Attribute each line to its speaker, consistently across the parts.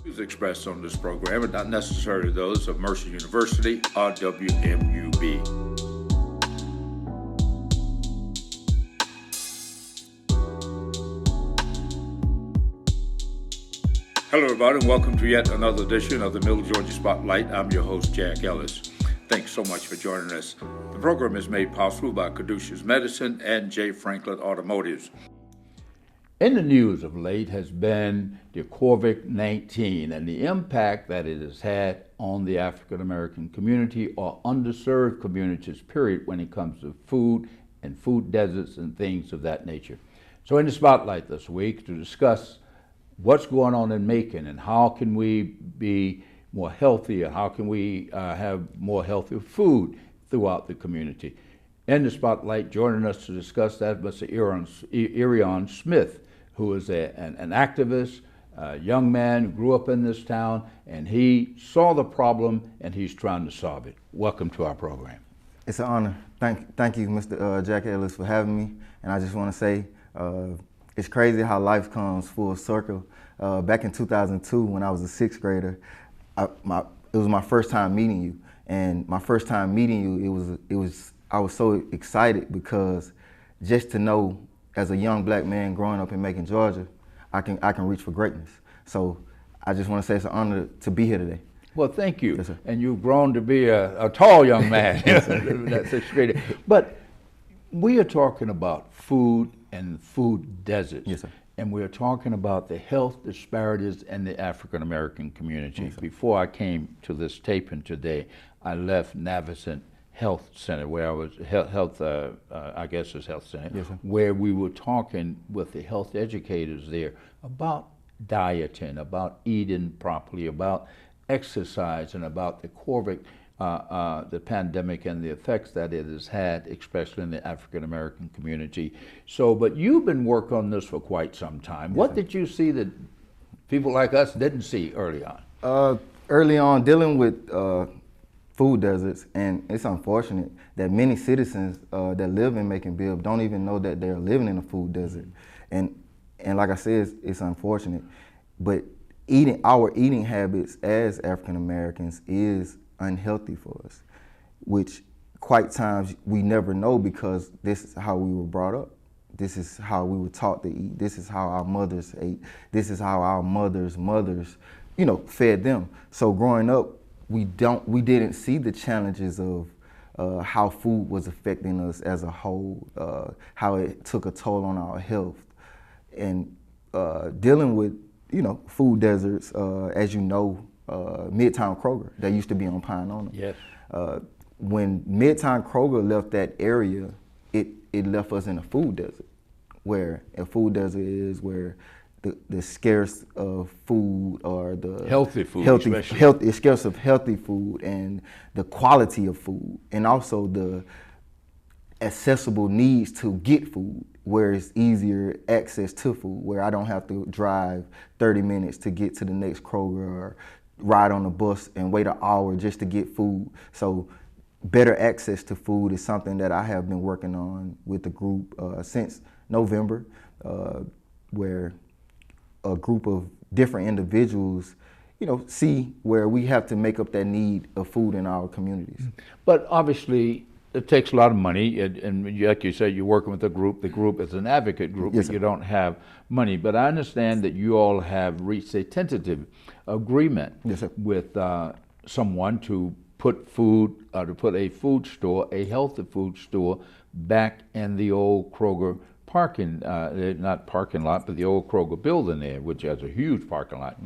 Speaker 1: Views expressed on this program are not necessarily those of Mercer University or WMUB. Hello, everybody, and welcome to yet another edition of the Middle Georgia Spotlight. I'm your host, Jack Ellis. Thanks so much for joining us. The program is made possible by Caduceus Medicine and J. Franklin Automotives. In the news of late has been the COVID-19 and the impact that it has had on the African American community or underserved communities, period, when it comes to food and food deserts and things of that nature. So in the spotlight this week to discuss what's going on in Macon and how can we be more healthier, how can we have more healthier food throughout the community. In the spotlight, joining us to discuss that, Mr. Erion Smith, who is an activist, a young man who grew up in this town, and he saw the problem and he's trying to solve it. Welcome to our program.
Speaker 2: It's an honor. Thank you, Mr. Jack Ellis, for having me. And I just want to say, it's crazy how life comes full circle. Back in 2002, when I was a sixth grader, it was my first time meeting you. And my first time meeting you, I was so excited because just to know, as a young black man growing up in Macon, Georgia, I can reach for greatness. So I just want to say it's an honor to be here today.
Speaker 1: Well, thank you.
Speaker 2: Yes, sir.
Speaker 1: And you've grown to be a tall young man.
Speaker 2: Yes, sir.
Speaker 1: That's sixth grader. But we are talking about food and food deserts.
Speaker 2: Yes, sir.
Speaker 1: And we're talking about the health disparities in the African American community.
Speaker 2: Yes,
Speaker 1: before I came to this taping today, I left Navicent Health Center, where I was I guess it's Health Center,
Speaker 2: yes, sir,
Speaker 1: where we were talking with the health educators there about dieting, about eating properly, about exercise, and about the pandemic and the effects that it has had, especially in the African American community. So, but you've been working on this for quite some time. Yes, what did you see that people like us didn't see early on?
Speaker 2: Early on, dealing with food deserts, and it's unfortunate that many citizens that live in Macon Bibb don't even know that they're living in a food desert. And like I said, it's unfortunate. But our eating habits as African Americans is unhealthy for us, which quite times we never know because this is how we were brought up. This is how we were taught to eat. This is how our mothers ate. This is how our mothers, fed them. So growing up, we didn't see the challenges of how food was affecting us as a whole, how it took a toll on our health, and dealing with food deserts, as you know, Midtown Kroger that used to be on Pine Owner.
Speaker 1: Yes.
Speaker 2: When Midtown Kroger left that area, it left us in a food desert, where a food desert is where the scarce of food or the
Speaker 1: healthy food,
Speaker 2: the scarce of healthy food and the quality of food, and also the accessible needs to get food, where it's easier access to food, where I don't have to drive 30 minutes to get to the next Kroger or ride on a bus and wait an hour just to get food. So better access to food is something that I have been working on with the group since November, where a group of different individuals, see where we have to make up that need of food in our communities.
Speaker 1: But obviously, it takes a lot of money, and like you said, you're working with a group. The group is an advocate group,
Speaker 2: yes,
Speaker 1: but you don't have money. But I understand that you all have reached a tentative agreement,
Speaker 2: yes, sir,
Speaker 1: with someone to put food, to put a food store, a healthy food store, back in the old Kroger parking, not parking lot, but the old Kroger building there, which has a huge parking lot.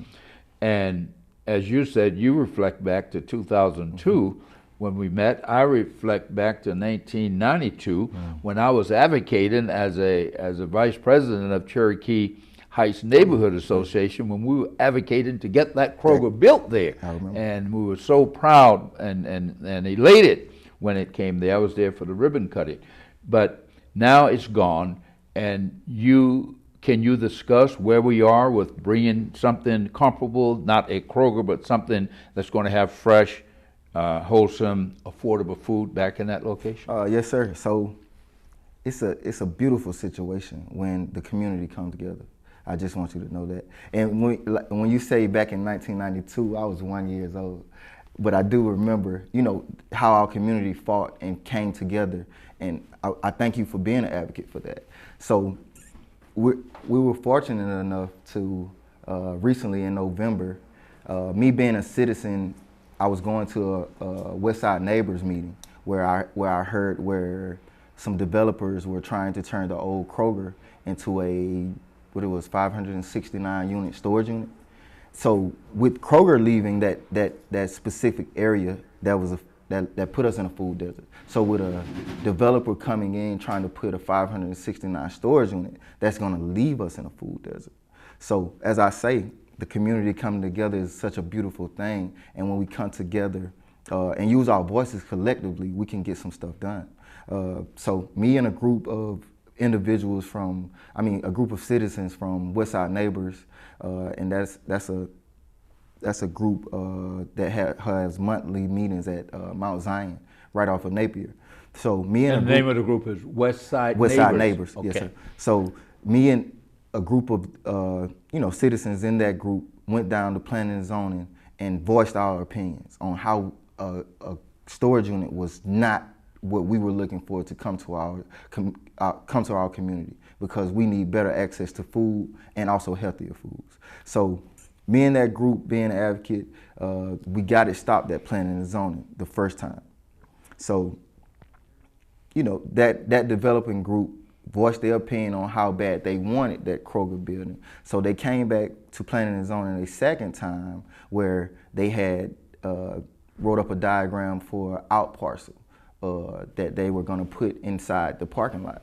Speaker 1: And as you said, you reflect back to 2002 when we met. I reflect back to 1992 when I was advocating as a vice president of Cherokee Heights Neighborhood Association, when we were advocating to get that Kroger built there. And we were so proud and elated when it came there. I was there for the ribbon cutting. But now it's gone, and can you discuss where we are with bringing something comparable, not a Kroger, but something that's going to have fresh, wholesome, affordable food back in that location?
Speaker 2: Yes, sir. So it's a beautiful situation when the community comes together. I just want you to know that. And when you say back in 1992, I was 1 year old. But I do remember, how our community fought and came together. And I thank you for being an advocate for that. So we were fortunate enough to, recently in November, me being a citizen, I was going to a West Side Neighbors meeting where I heard where some developers were trying to turn the old Kroger into a, 569 unit storage unit. So with Kroger leaving that specific area, that put us in a food desert. So with a developer coming in trying to put a 569 storage unit, that's going to leave us in a food desert. So as I say, the community coming together is such a beautiful thing. And when we come together and use our voices collectively, we can get some stuff done. So me and a group of individuals a group of citizens from West Side Neighbors, and that's a group that has monthly meetings at Mount Zion, right off of Napier. So me and
Speaker 1: the name of the group is West Side
Speaker 2: Neighbors.
Speaker 1: Okay.
Speaker 2: Yes, sir. So me and a group of citizens in that group went down to planning and zoning and voiced our opinions on how a storage unit was not what we were looking for to come to our community, because we need better access to food and also healthier foods. So me and that group, being an advocate, we got it stopped at planning and zoning the first time. So, that developing group voiced their opinion on how bad they wanted that Kroger building. So they came back to planning and zoning a second time where they had wrote up a diagram for an out parcel that they were going to put inside the parking lot,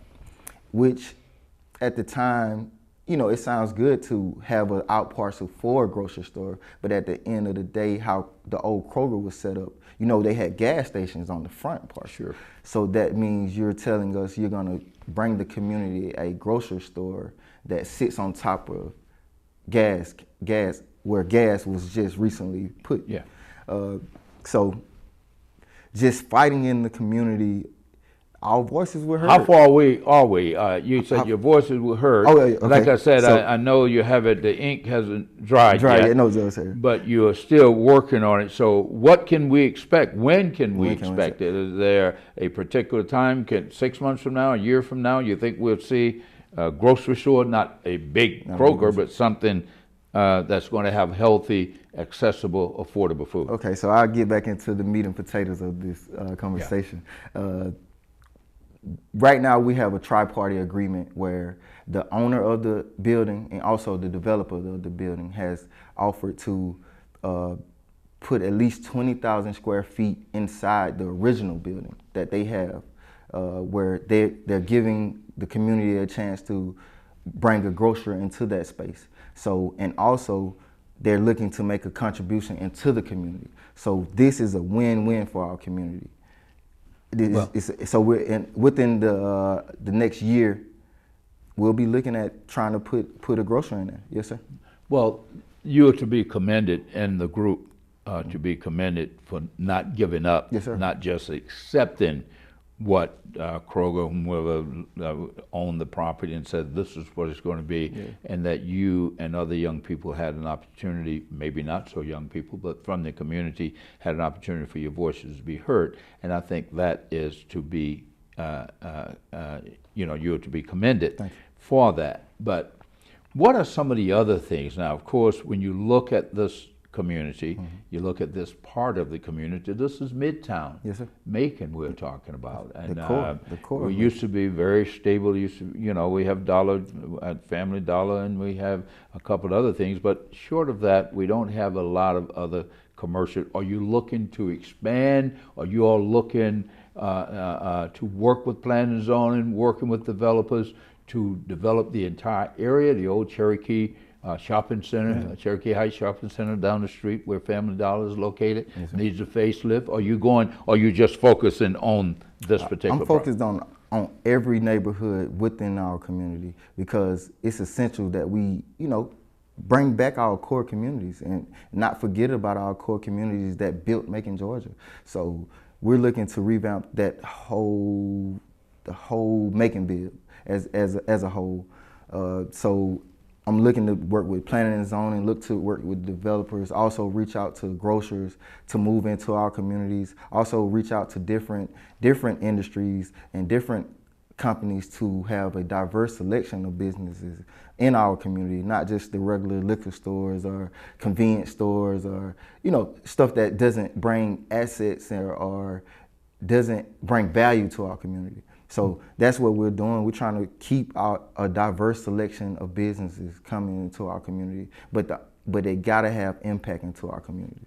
Speaker 2: which at the time, it sounds good to have an out parcel for a grocery store, but at the end of the day, how the old Kroger was set up, they had gas stations on the front part.
Speaker 1: Sure.
Speaker 2: So that means you're telling us you're going to bring the community a grocery store that sits on top of gas where gas was just recently put.
Speaker 1: Yeah.
Speaker 2: So just fighting in the community, our voices were heard.
Speaker 1: How far away are we? You said your voices were heard.
Speaker 2: Oh, yeah, okay.
Speaker 1: Like I said, I know you have it, the ink hasn't dried yet.
Speaker 2: No, sir.
Speaker 1: But you are still working on it. So what can we expect? When can we expect it? Is there a particular time? 6 months from now, a year from now, you think we'll see a grocery store, not a big Kroger, but something that's going to have healthy, accessible, affordable food?
Speaker 2: Okay, so I'll get back into the meat and potatoes of this conversation. Yeah. Right now, we have a tri-party agreement where the owner of the building and also the developer of the building has offered to put at least 20,000 square feet inside the original building that they have, where they're giving the community a chance to bring a grocer into that space. So, and also they're looking to make a contribution into the community. So this is a win-win for our community. So within the next year, we'll be looking at trying to put a grocer in there. Yes, sir.
Speaker 1: Well, you are to be commended, and the group to be commended for not giving up.
Speaker 2: Yes, sir.
Speaker 1: Not just accepting what Kroger, whoever owned the property, and said this is what it's going to be, yeah. And that you and other young people had an opportunity, maybe not so young people, but from the community, had an opportunity for your voices to be heard. And I think that is to be, you're to be commended for that. But what are some of the other things? Now, of course, when you look at this community, mm-hmm. You look at this part of the community, this is Midtown.
Speaker 2: Yes, sir.
Speaker 1: Macon we're talking about. And
Speaker 2: the core.
Speaker 1: We used to be very stable. We have Family Dollar, and we have a couple of other things, but short of that, we don't have a lot of other commercial. Are you looking to expand? Are you all looking to work with planning and zoning, working with developers to develop the entire area, the old Cherokee shopping center, yeah. Cherokee Heights Shopping Center down the street where Family Dollar is located, yes, needs a facelift? Are you just focusing on this particular?
Speaker 2: I'm focused on every neighborhood within our community, because it's essential that we, bring back our core communities and not forget about our core communities that built Macon, Georgia. So we're looking to revamp the whole Macon Bibb as a whole. So I'm looking to work with planning and zoning, look to work with developers, also reach out to grocers to move into our communities, also reach out to different industries and different companies to have a diverse selection of businesses in our community, not just the regular liquor stores or convenience stores or, stuff that doesn't bring assets or doesn't bring value to our community. So that's what we're doing. We're trying to keep a diverse selection of businesses coming into our community, but they gotta have impact into our communities.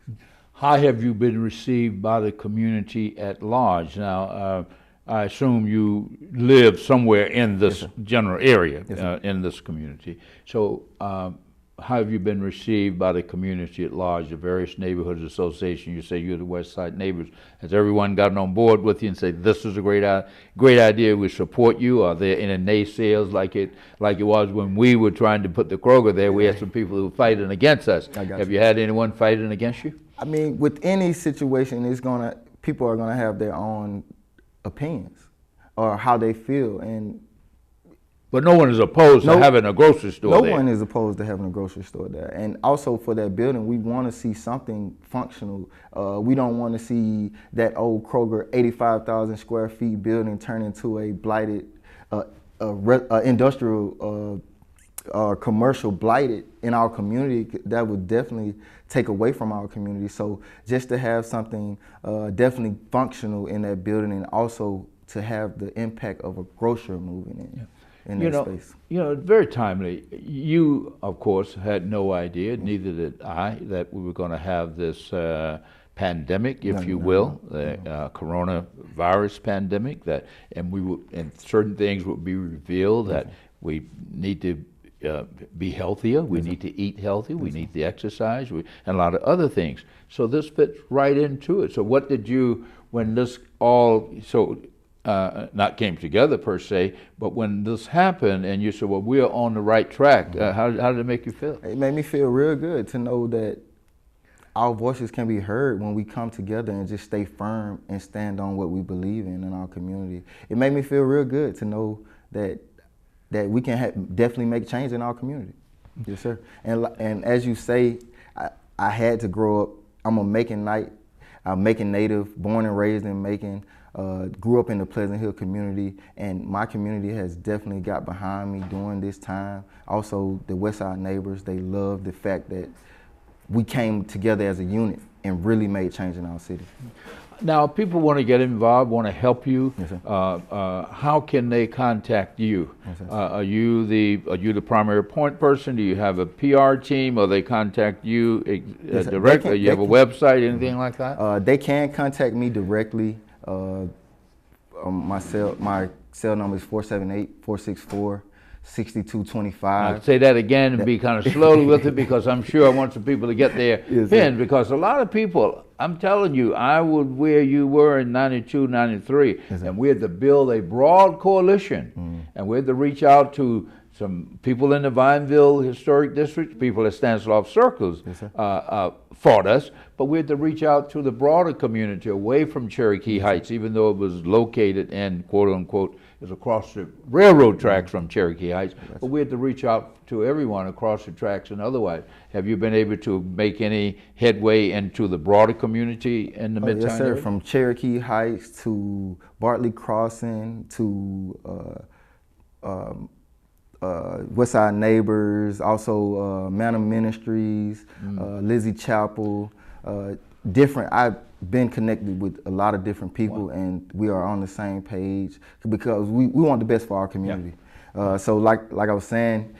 Speaker 1: How have you been received by the community at large? Now, I assume you live somewhere in this general area, in this community. So how have you been received by the community at large, the various neighborhoods associations? You say you're the West Side neighbors. Has everyone gotten on board with you and said, this is a great idea, we support you? Are there any naysayers like it was when we were trying to put the Kroger there? We had some people who were fighting against us. Have you had anyone fighting against you?
Speaker 2: I mean, with any situation, people are gonna have their own opinions or how they feel,
Speaker 1: but no one is opposed to having a grocery store there.
Speaker 2: No one is opposed to having a grocery store there. And also for that building, we want to see something functional. We don't want to see that old Kroger 85,000 square feet building turn into a blighted industrial commercial blighted in our community. That would definitely take away from our community. So just to have something definitely functional in that building, and also to have the impact of a grocer moving in. Yeah. In that space.
Speaker 1: Very timely. You, of course, had no idea, neither did I, that we were going to have this pandemic, if you will, the coronavirus pandemic, and certain things would be revealed, that we need to be healthier, we need to eat healthy, we need to exercise, and a lot of other things. So this fits right into it. So what did you, when this all, not came together per se, but when this happened and you said, well, we're on the right track, how did it make you feel?
Speaker 2: It made me feel real good to know that our voices can be heard when we come together and just stay firm and stand on what we believe in our community. It made me feel real good to know that we can definitely make change in our community. Yes, sir. And as you say, I had to grow up. I'm a Macon native, born and raised in Macon. Grew up in the Pleasant Hill community, and my community has definitely got behind me during this time. Also, the West Side neighbors, they love the fact that we came together as a unit and really made change in our city.
Speaker 1: Now, if people want to get involved, want to help you,
Speaker 2: yes,
Speaker 1: how can they contact you?
Speaker 2: Yes,
Speaker 1: are you the primary point person? Do you have a PR team, or they contact you directly? You have a website, anything like that?
Speaker 2: They can contact me directly. My cell number is 478-464-6225.
Speaker 1: I'll say that again and be kind of slowly with it, because I'm sure I want some people to get their pin, because a lot of people, I'm telling you, I was where you were in 92, 93, and we had to build a broad coalition, and we had to reach out to some people in the Vineville Historic District, people at Stanislaus Circles fought us, but we had to reach out to the broader community away from Cherokee Heights, even though it was located and quote unquote is across the railroad tracks from Cherokee Heights, but we had to reach out to everyone across the tracks and otherwise. Have you been able to make any headway into the broader community in the Midtown
Speaker 2: Yes, sir.
Speaker 1: area?
Speaker 2: From Cherokee Heights to Bartley Crossing to West Side Neighbors, also Manor Ministries, Lizzie Chapel, I've been connected with a lot of different people, and we are on the same page because we want the best for our community. So like I was saying,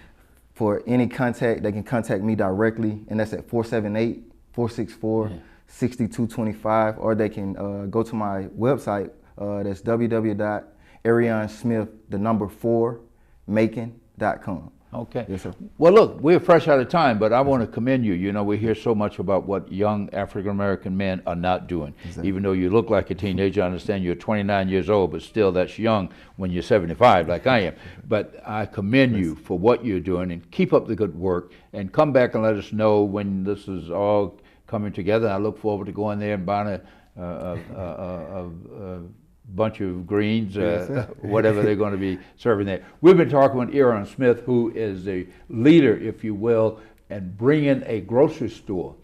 Speaker 2: for any contact, they can contact me directly, and that's at 478-464-6225, or they can go to my website, that's www.ErionSmith4Macon.com.
Speaker 1: Okay.
Speaker 2: Yes, sir.
Speaker 1: Well, look, we're fresh out of time, but I want to commend you. We hear so much about what young African-American men are not doing.
Speaker 2: Exactly.
Speaker 1: Even though you look like a teenager, I understand you're 29 years old, but still that's young when you're 75 like I am. But I commend you for what you're doing, and keep up the good work, and come back and let us know when this is all coming together. I look forward to going there and buying a bunch of greens,
Speaker 2: Yes, sir.
Speaker 1: whatever they're going to be serving there. We've been talking with Erion Smith, who is the leader, if you will, and bringing a grocery store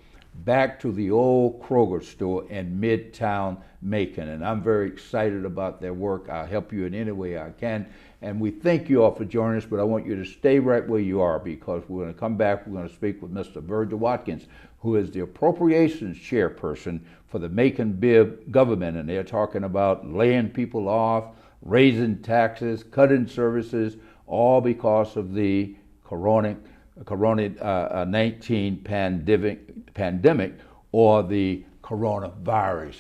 Speaker 1: back to the old Kroger store in Midtown Macon. And I'm very excited about their work. I'll help you in any way I can. And we thank you all for joining us, but I want you to stay right where you are, because we're going to come back. We're going to speak with Mr. Virgil Watkins, who is the appropriations chairperson for the Macon Bibb government. And they're talking about laying people off, raising taxes, cutting services, all because of the COVID-19 pandemic or the coronavirus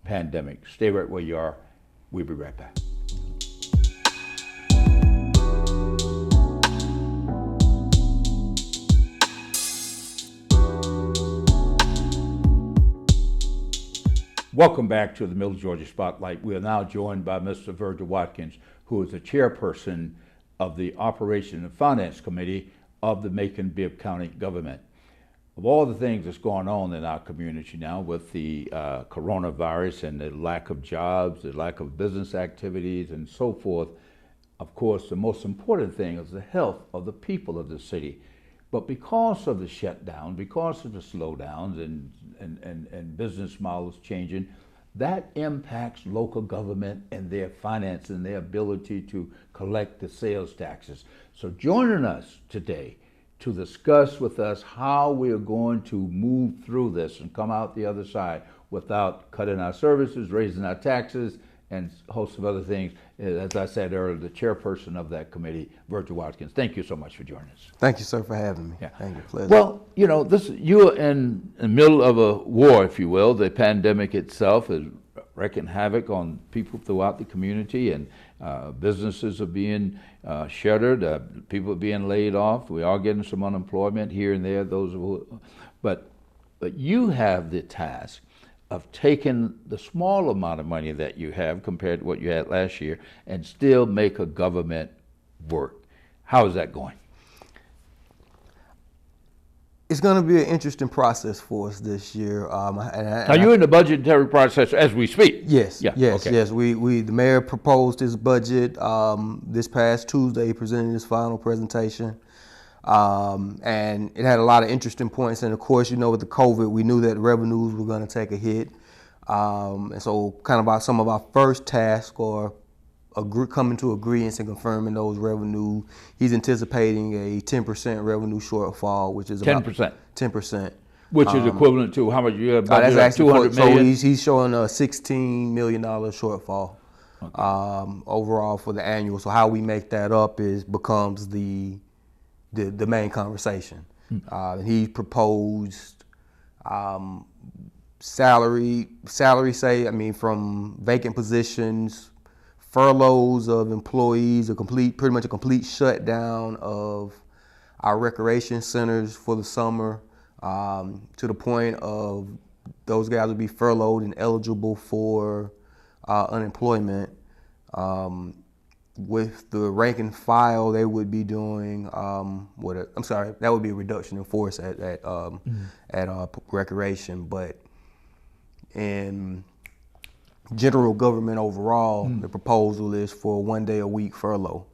Speaker 1: pandemic. Stay right where you are. We'll be right back. Welcome back to the Middle Georgia Spotlight. We are now joined by Mr. Virgil Watkins, who is the chairperson of the Operation and Finance Committee of the Macon Bibb County government. Of all the things that's going on in our community now with the coronavirus and the lack of jobs, the lack of business activities and so forth, of course, the most important thing is the health of the people of the city. But because of the shutdown, because of the slowdowns and business models changing, that impacts local government and their finances and their ability to collect the sales taxes. So joining us today to discuss with us how we are going to move through this and come out the other side without cutting our services, raising our taxes, and a host of other things. As I said earlier, the chairperson of that committee, Virgil Watkins. Thank you so much for joining us.
Speaker 3: Thank you, sir, for having me.
Speaker 1: Yeah.
Speaker 3: Thank you. Pleasure.
Speaker 1: Well, you know, you're in the middle of a war, if you will. The pandemic itself is wreaking havoc on people throughout the community, and businesses are being shuttered. People are being laid off. We are getting some unemployment here and there. But you have the task of taking the small amount of money that you have compared to what you had last year and still make a government work. How is that going?
Speaker 3: It's going to be an interesting process for us this year.
Speaker 1: Are you in the budgetary process as we speak?
Speaker 3: Yes,
Speaker 1: Yeah,
Speaker 3: yes,
Speaker 1: okay.
Speaker 3: yes. The mayor proposed his budget this past Tuesday. He presented his final presentation. And it had a lot of interesting points. And of course, you know, with the COVID, we knew that revenues were going to take a hit. And so kind of some of our first task or coming to agreements and confirming those revenue, he's anticipating a 10% revenue shortfall, which is about
Speaker 1: 10%.
Speaker 3: 10%.
Speaker 1: Which is equivalent to how much you have
Speaker 3: That's
Speaker 1: budgeted?
Speaker 3: actually
Speaker 1: 200 million?
Speaker 3: So he's showing a $16 million shortfall overall for the annual. So how we make that up becomes the main conversation. He proposed salary from vacant positions, furloughs of employees, pretty much a complete shutdown of our recreation centers for the summer, to the point of those guys would be furloughed and eligible for unemployment. With the rank and file, they would be doing that would be a reduction in force at recreation. But in general government overall, the proposal is for 1 day a week furlough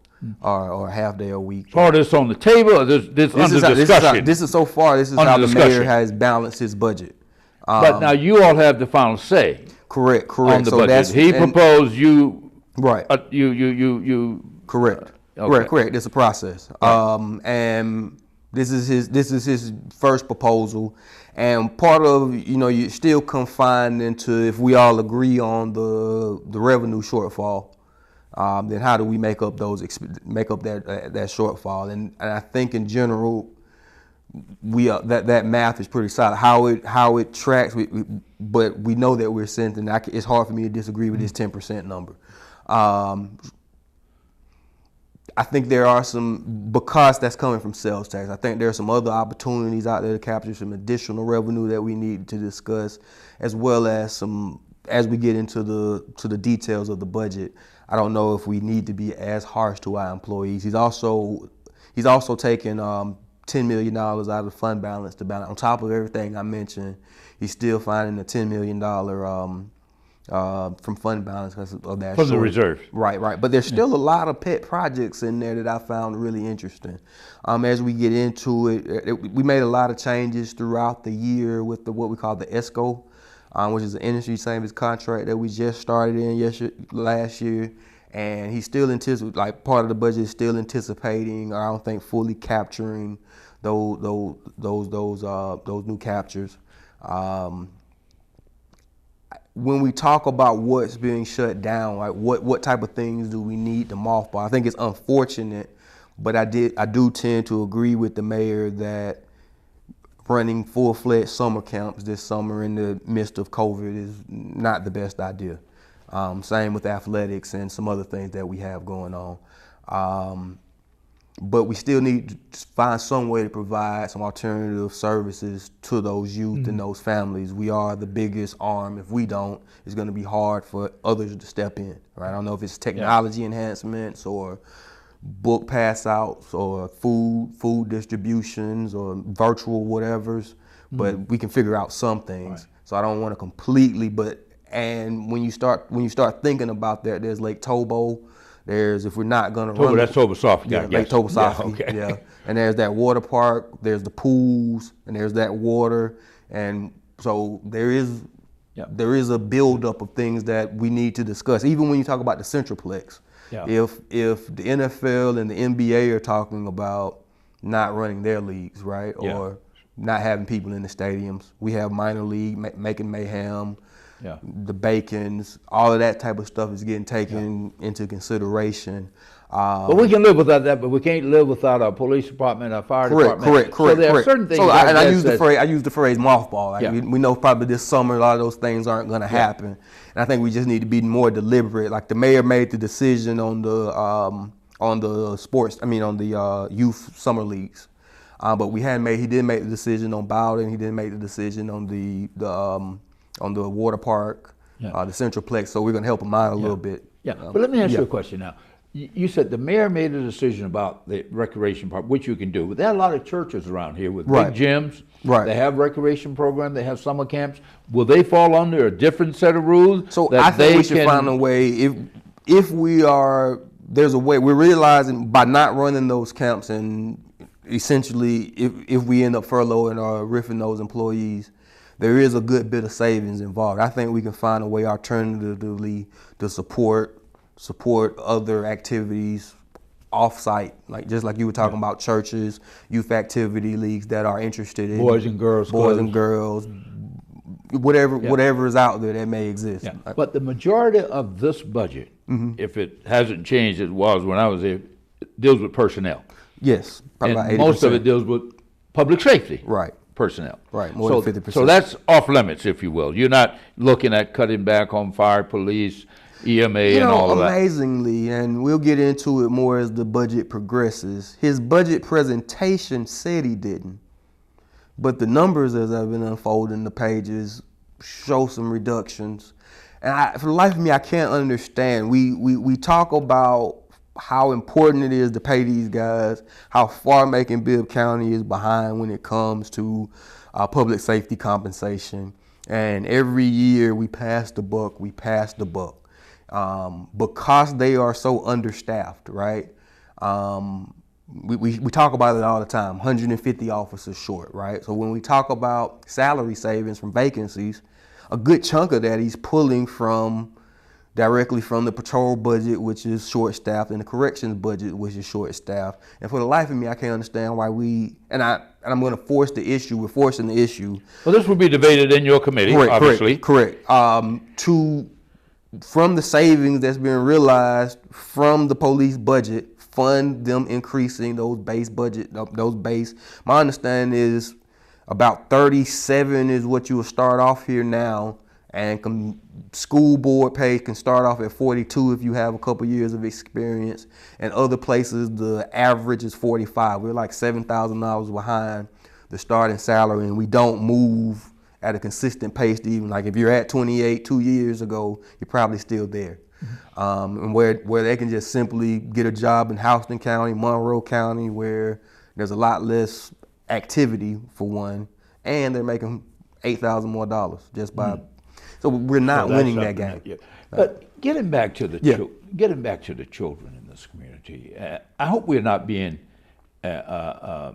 Speaker 3: or a half day a week.
Speaker 1: Part of this on the table, or this under discussion?
Speaker 3: This is how the mayor has balanced his budget.
Speaker 1: But now you all have the final say.
Speaker 3: Correct.
Speaker 1: On the budget. He proposed you.
Speaker 3: Right.
Speaker 1: You.
Speaker 3: Correct.
Speaker 1: Okay.
Speaker 3: Correct. It's a process.
Speaker 1: Right.
Speaker 3: And this is his first proposal, and part of you're still confined into if we all agree on the revenue shortfall, then how do we make up that shortfall? And I think in general that math is pretty solid. How it tracks, but we know that we're sending. It's hard for me to disagree with this 10% number. I think there are because that's coming from sales tax, I think there are some other opportunities out there to capture some additional revenue that we need to discuss, as well as as we get into the details of the budget. I don't know if we need to be as harsh to our employees. He's also taking $10 million out of the fund balance to balance. On top of everything I mentioned, he's still finding a $10 million from fund balance because of that.
Speaker 1: From the reserve.
Speaker 3: Right. But there's still a lot of pet projects in there that I found really interesting. As we get into it, we made a lot of changes throughout the year with what we call the ESCO, which is an industry savings contract that we just started in last year. And he's still part of the budget is still anticipating, or I don't think fully capturing those new captures. When we talk about what's being shut down, like what type of things do we need to mothball? I think it's unfortunate, but I do tend to agree with the mayor that running full-fledged summer camps this summer in the midst of COVID is not the best idea. Same with athletics and some other things that we have going on. But we still need to find some way to provide some alternative services to those youth and those families. We are the biggest arm. If we don't, it's going to be hard for others to step in, right? I don't know if it's technology enhancements or book pass outs or food distributions or virtual whatevers, but we can figure out some things. Right. So I don't want to completely, and when you start thinking about that, there's Lake Tobo. There's, if we're not going to run...
Speaker 1: That's Tobosoffke,
Speaker 3: yeah, Lake Tobosoffke, yeah. And there's that water park, there's the pools, and there's that water. And so there is a buildup of things that we need to discuss. Even when you talk about the Centralplex, if the NFL and the NBA are talking about not running their leagues, right? Or not having people in the stadiums. We have minor league, Macon Mayhem, the Bacons, all of that type of stuff is getting taken into consideration.
Speaker 1: But we can live without that, but we can't live without our police department, our fire department.
Speaker 3: Correct.
Speaker 1: So there are certain things.
Speaker 3: So I use the phrase mothball. Like we know probably this summer a lot of those things aren't going to happen, and I think we just need to be more deliberate. Like the mayor made the decision on the sports. I mean on the youth summer leagues, but he did make the decision on Bowden. He didn't make the decision on the water park, the Centralplex, so we're going to help them out a little bit.
Speaker 1: But let me ask you a question now. You said the mayor made a decision about the recreation part, which you can do. But there are a lot of churches around here with big gyms. Right. They have recreation programs. They have summer camps. Will they fall under a different set of rules?
Speaker 3: So I think we should find a way. If there's a way. We're realizing by not running those camps, and essentially if we end up furloughing or riffing those employees, there is a good bit of savings involved. I think we can find a way alternatively to support other activities off-site, just like you were talking about churches, youth activity leagues that are interested in
Speaker 1: boys and girls,
Speaker 3: whatever is out there that may exist.
Speaker 1: But the majority of this budget, if it hasn't changed as it was when I was there, deals with personnel.
Speaker 3: Yes,
Speaker 1: probably about 80%. Most of it deals with public safety.
Speaker 3: Right.
Speaker 1: Personnel.
Speaker 3: Right, more than 50%.
Speaker 1: So that's off limits, if you will. You're not looking at cutting back on fire, police, EMA, and all of that.
Speaker 3: Amazingly, and we'll get into it more as the budget progresses, his budget presentation said he didn't. But the numbers as I've been unfolding the pages show some reductions. And for the life of me, I can't understand. We talk about how important it is to pay these guys, how far Macon Bibb County is behind when it comes to public safety compensation. And every year we pass the buck. Because they are so understaffed, right? We talk about it all the time, 150 officers short, right? So when we talk about salary savings from vacancies, a good chunk of that he's pulling directly from the patrol budget, which is short-staffed, and the corrections budget, which is short-staffed. And for the life of me, I can't understand why I'm going to force the issue. We're forcing the issue.
Speaker 1: Well, this will be debated in your committee, obviously.
Speaker 3: Correct. From the savings that's being realized from the police budget, fund them increasing those base. My understanding is about 37 is what you will start off here now, and school board pay can start off at 42 if you have a couple years of experience, and other places the average is 45. We're like $7,000 behind the starting salary, and we don't move at a consistent pace to even, like if you're at 28 2 years ago, you're probably still there. And where they can just simply get a job in Houston County, Monroe County, where there's a lot less activity for one, and they're making $8,000 more just by So we're not
Speaker 1: So that's
Speaker 3: winning that
Speaker 1: something
Speaker 3: game.
Speaker 1: But getting back to the getting back to the children in this community, I hope we're not being, as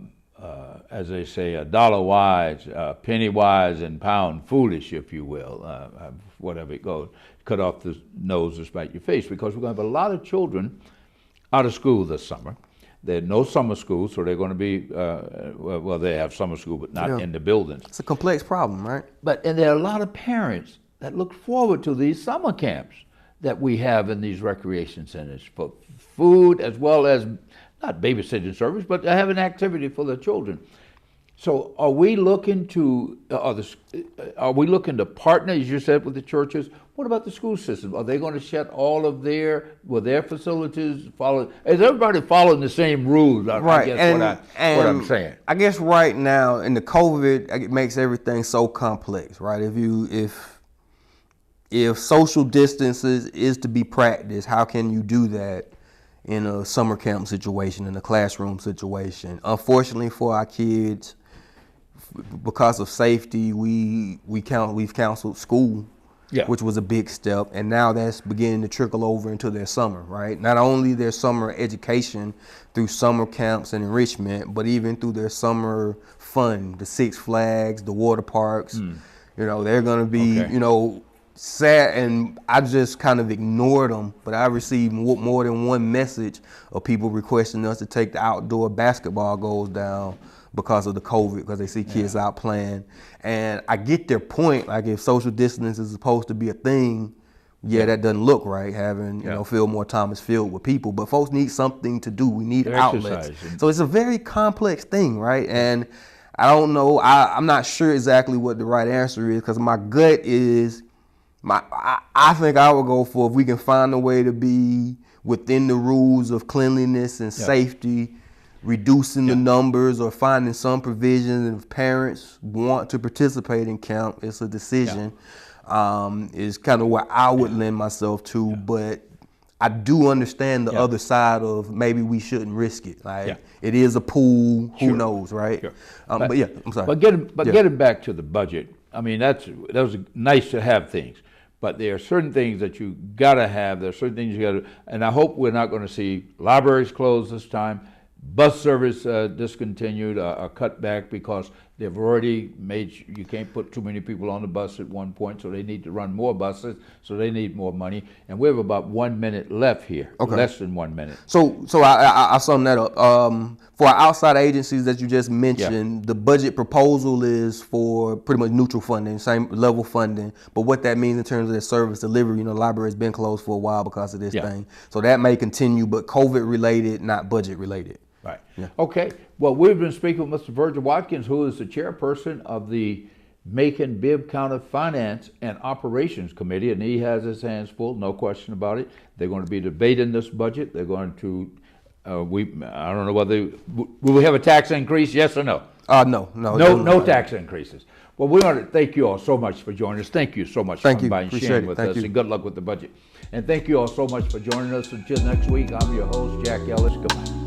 Speaker 1: they say, dollar wise, penny wise, and pound foolish, if you will, whatever it goes. Cut off the nose to spite your face, because we're going to have a lot of children out of school this summer. There's no summer school, so they're going to be, well, they have summer school, but not in the buildings.
Speaker 3: It's a complex problem, right?
Speaker 1: And there are a lot of parents that look forward to these summer camps that we have in these recreation centers for food, as well as not babysitting service, but to have an activity for the children. So are we looking to partner, as you said, with the churches? What about the school system? Are they going to shut all of their facilities follow? Is everybody following the same rules?
Speaker 3: Right.
Speaker 1: I guess what I'm saying.
Speaker 3: I guess right now in the COVID, it makes everything so complex, right? If social distances is to be practiced, how can you do that in a summer camp situation, in a classroom situation? Unfortunately for our kids, because of safety, we've canceled school, which was a big step, and now that's beginning to trickle over into their summer, right? Not only their summer education through summer camps and enrichment, but even through their summer fun, the Six Flags, the water parks. They're going to be, sad, and I just kind of ignored them, but I received more than one message of people requesting us to take the outdoor basketball goals down because of the COVID, because they see kids out playing. And I get their point, like if social distance is supposed to be a thing, that doesn't look right, having, Fillmore Thomas filled with people, but folks need something to do. We need outlets. So it's a very complex thing, right? And I don't know, I'm not sure exactly what the right answer is, because my gut is, I think I would go for, if we can find a way to be within the rules of cleanliness and safety, reducing the numbers or finding some provisions. And if parents want to participate in camp, it's a decision, is kind of where I would lend myself to. But I do understand the other side of maybe we shouldn't risk it. Like it is a pool, who knows, right? But I'm sorry.
Speaker 1: But getting back to the budget, I mean, that was nice to have things. But there are certain things that you gotta have. There are certain things you gotta, and I hope we're not going to see libraries closed this time, bus service discontinued, or cut back, because they've already made, you can't put too many people on the bus at one point, so they need to run more buses, so they need more money. And we have about 1 minute left here, less than 1 minute.
Speaker 3: So I'll sum that up. For our outside agencies that you just mentioned, the budget proposal is for pretty much neutral funding, same level funding. But what that means in terms of their service delivery, the library's been closed for a while because of this thing. So that may continue, but COVID related, not budget related.
Speaker 1: Right. Okay. Well, we've been speaking with Mr. Virgil Watkins, who is the chairperson of the Macon Bibb County Finance and Operations Committee, and he has his hands full, no question about it. They're going to be debating this budget. They're going to, I don't know whether, will we have a tax increase, yes or no? No tax increases. Well, we want to thank you all so much for joining us. Thank you so much for coming by and sharing with us, and good luck with the budget. And thank you all so much for joining us. Until next week, I'm your host, Jack Ellis. Goodbye.